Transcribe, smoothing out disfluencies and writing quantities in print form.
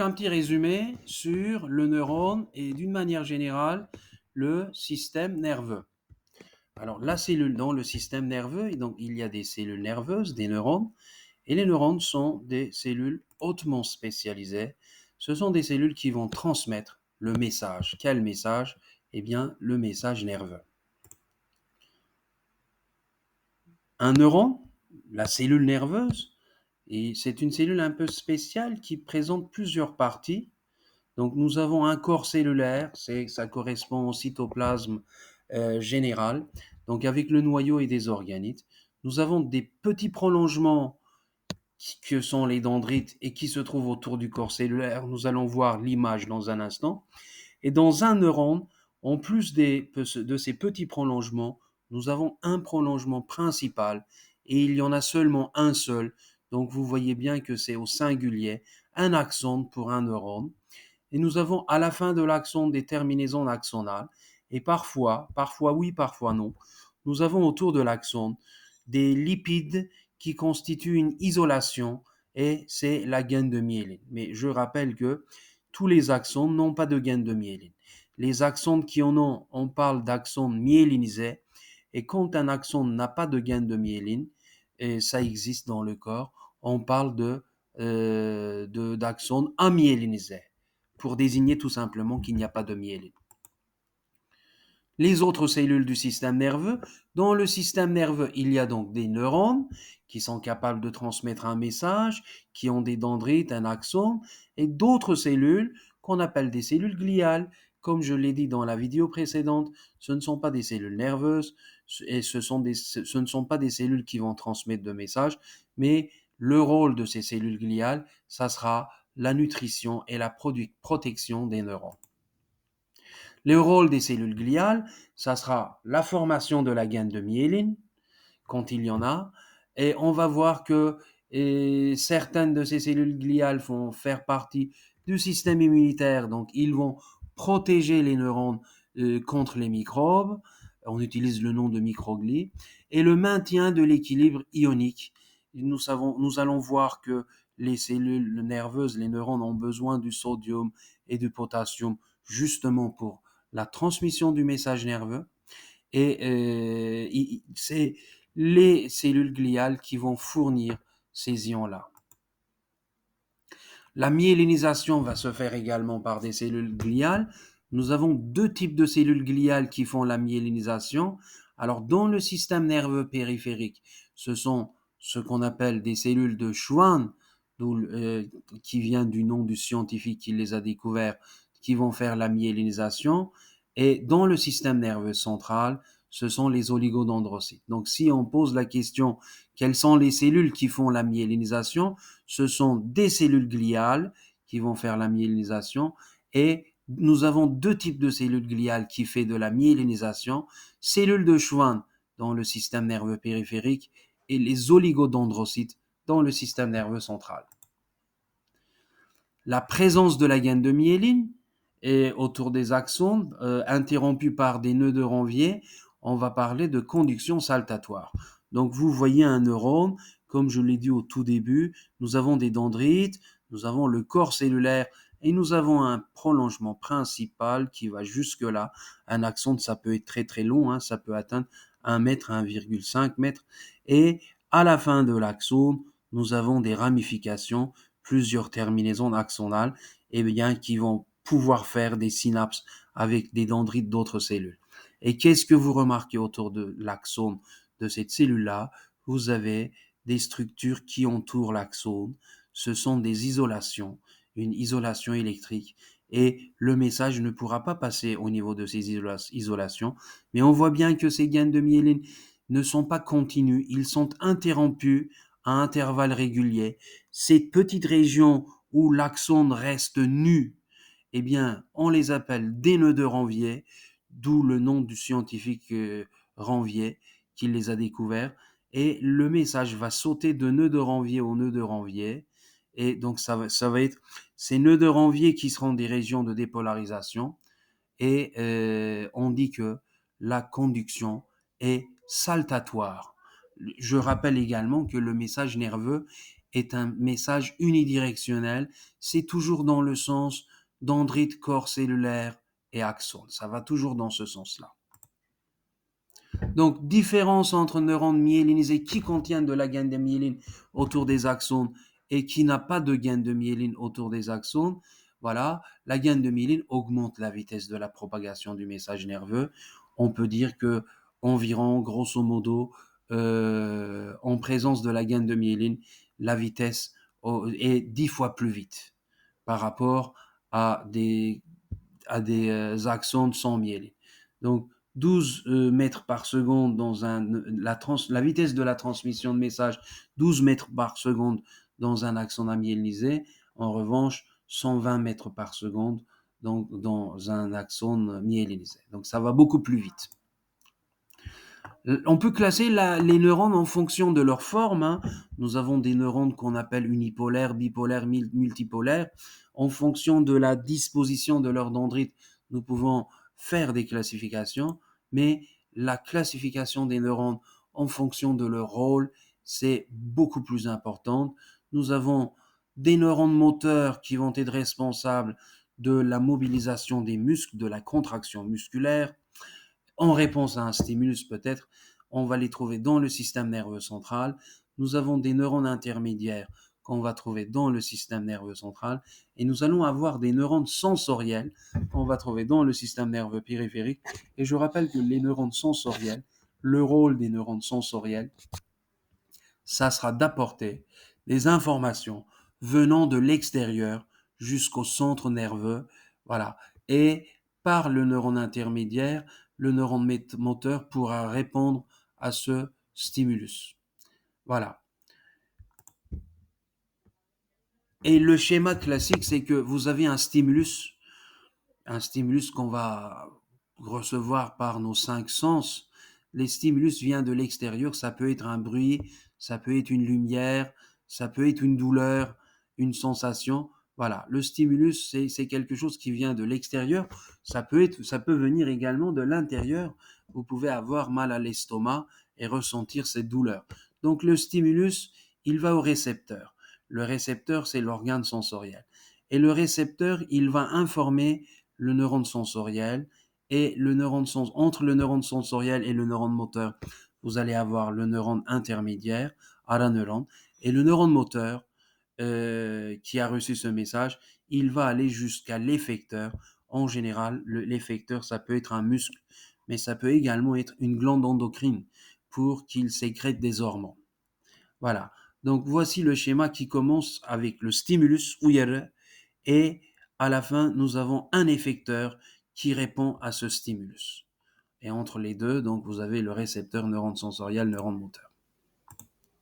Un petit résumé sur le neurone et d'une manière générale le système nerveux. Alors la cellule dans le système nerveux, et donc il y a des cellules nerveuses, des neurones, et les neurones sont des cellules hautement spécialisées. Ce sont des cellules qui vont transmettre le message. Quel message? Eh bien le message nerveux. Un neurone, la cellule nerveuse, et c'est une cellule un peu spéciale qui présente plusieurs parties. Donc nous avons un corps cellulaire, ça correspond au cytoplasme général, donc avec le noyau et des organites. Nous avons des petits prolongements que sont les dendrites et qui se trouvent autour du corps cellulaire. Nous allons voir l'image dans un instant. Et dans un neurone, en plus de ces petits prolongements, nous avons un prolongement principal et il y en a seulement un seul. Donc vous voyez bien que c'est au singulier, un axone pour un neurone. Et nous avons à la fin de l'axone des terminaisons axonales. Et parfois oui, parfois non, nous avons autour de l'axone des lipides qui constituent une isolation et c'est la gaine de myéline. Mais je rappelle que tous les axones n'ont pas de gaine de myéline. Les axones qui en ont, on parle d'axones myélinisés. Et quand un axone n'a pas de gaine de myéline, et ça existe dans le corps, on parle d'axones amyélinisés pour désigner tout simplement qu'il n'y a pas de myéline. Les autres cellules du système nerveux, dans le système nerveux, il y a donc des neurones qui sont capables de transmettre un message, qui ont des dendrites, un axone, et d'autres cellules qu'on appelle des cellules gliales. Comme je l'ai dit dans la vidéo précédente, ce ne sont pas des cellules nerveuses et ce ne sont pas des cellules qui vont transmettre de messages, mais le rôle de ces cellules gliales, ça sera la nutrition et la protection des neurones. Le rôle des cellules gliales, ça sera la formation de la gaine de myéline, quand il y en a, et on va voir que certaines de ces cellules gliales vont faire partie du système immunitaire, donc ils vont protéger les neurones contre les microbes, on utilise le nom de microglies, et le maintien de l'équilibre ionique. Nous allons voir que les cellules nerveuses, les neurones ont besoin du sodium et du potassium justement pour la transmission du message nerveux. Et c'est les cellules gliales qui vont fournir ces ions-là. La myélinisation va se faire également par des cellules gliales. Nous avons deux types de cellules gliales qui font la myélinisation. Alors, dans le système nerveux périphérique, ce sont ce qu'on appelle des cellules de Schwann, qui vient du nom du scientifique qui les a découverts, qui vont faire la myélinisation. Et dans le système nerveux central, ce sont les oligodendrocytes. Donc, si on pose la question, quelles sont les cellules qui font la myélinisation? Ce sont des cellules gliales qui vont faire la myélinisation et nous avons deux types de cellules gliales qui font de la myélinisation, cellules de Schwann dans le système nerveux périphérique et les oligodendrocytes dans le système nerveux central. La présence de la gaine de myéline et autour des axones interrompus par des nœuds de Ranvier, on va parler de conduction saltatoire. Donc vous voyez un neurone, comme je l'ai dit au tout début, nous avons des dendrites, nous avons le corps cellulaire et nous avons un prolongement principal qui va jusque là. Un axone, ça peut être très très long, hein, ça peut atteindre 1 mètre, 1,5 mètre. Et à la fin de l'axone, nous avons des ramifications, plusieurs terminaisons axonales, et bien, qui vont pouvoir faire des synapses avec des dendrites d'autres cellules. Et qu'est-ce que vous remarquez autour de l'axone de cette cellule-là? Vous avez des structures qui entourent l'axone. Ce sont des isolations, une isolation électrique. Et le message ne pourra pas passer au niveau de ces isolations. Mais on voit bien que ces gaines de myéline ne sont pas continus. Ils sont interrompus à intervalles réguliers. Ces petites régions où l'axone reste nu, eh bien, on les appelle des nœuds de Ranvier, d'où le nom du scientifique Ranvier qui les a découverts. Et le message va sauter de nœud de Ranvier au nœud de Ranvier. Et donc, ça va être ces nœuds de Ranvier qui seront des régions de dépolarisation. Et on dit que la conduction est saltatoire. Je rappelle également que le message nerveux est un message unidirectionnel. C'est toujours dans le sens dendrite, corps cellulaire et axone. Ça va toujours dans ce sens-là. Donc, différence entre neurones myélinisés qui contiennent de la gaine de myéline autour des axones et qui n'a pas de gaine de myéline autour des axones. Voilà, la gaine de myéline augmente la vitesse de la propagation du message nerveux. On peut dire que environ, grosso modo, en présence de la gaine de myéline, la vitesse est 10 fois plus vite par rapport à des axones sans myéline. Donc, 12 mètres par seconde la vitesse de la transmission de messages, 12 mètres par seconde dans un axone amyélinisé. En revanche, 120 mètres par seconde dans un axone myélinisé. Donc, ça va beaucoup plus vite. On peut classer les neurones en fonction de leur forme. Hein. Nous avons des neurones qu'on appelle unipolaires, bipolaires, multipolaires. En fonction de la disposition de leur dendrite, nous pouvons faire des classifications, mais la classification des neurones en fonction de leur rôle, c'est beaucoup plus important. Nous avons des neurones moteurs qui vont être responsables de la mobilisation des muscles, de la contraction musculaire en réponse à un stimulus peut-être, on va les trouver dans le système nerveux central. Nous avons des neurones intermédiaires qu'on va trouver dans le système nerveux central et nous allons avoir des neurones sensoriels qu'on va trouver dans le système nerveux périphérique. Et je rappelle que les neurones sensoriels, le rôle des neurones sensoriels, ça sera d'apporter des informations venant de l'extérieur jusqu'au centre nerveux, voilà. Et par le neurone intermédiaire, le neurone moteur pourra répondre à ce stimulus. Voilà. Et le schéma classique, c'est que vous avez un stimulus qu'on va recevoir par nos 5 sens. Les stimulus viennent de l'extérieur, ça peut être un bruit, ça peut être une lumière, ça peut être une douleur, une sensation. Voilà, le stimulus, c'est quelque chose qui vient de l'extérieur. Ça peut venir également de l'intérieur. Vous pouvez avoir mal à l'estomac et ressentir cette douleur. Donc le stimulus, il va au récepteur. Le récepteur, c'est l'organe sensoriel. Et le récepteur, il va informer le neurone sensoriel et entre le neurone sensoriel et le neurone moteur, vous allez avoir le neurone intermédiaire, araneuron, et le neurone moteur qui a reçu ce message, il va aller jusqu'à l'effecteur. En général, l'effecteur, ça peut être un muscle, mais ça peut également être une glande endocrine pour qu'il sécrète des hormones. Voilà. Donc voici le schéma qui commence avec le stimulus uyarı et à la fin, nous avons un effecteur qui répond à ce stimulus. Et entre les deux, donc vous avez le récepteur neurone sensoriel, neurone moteur.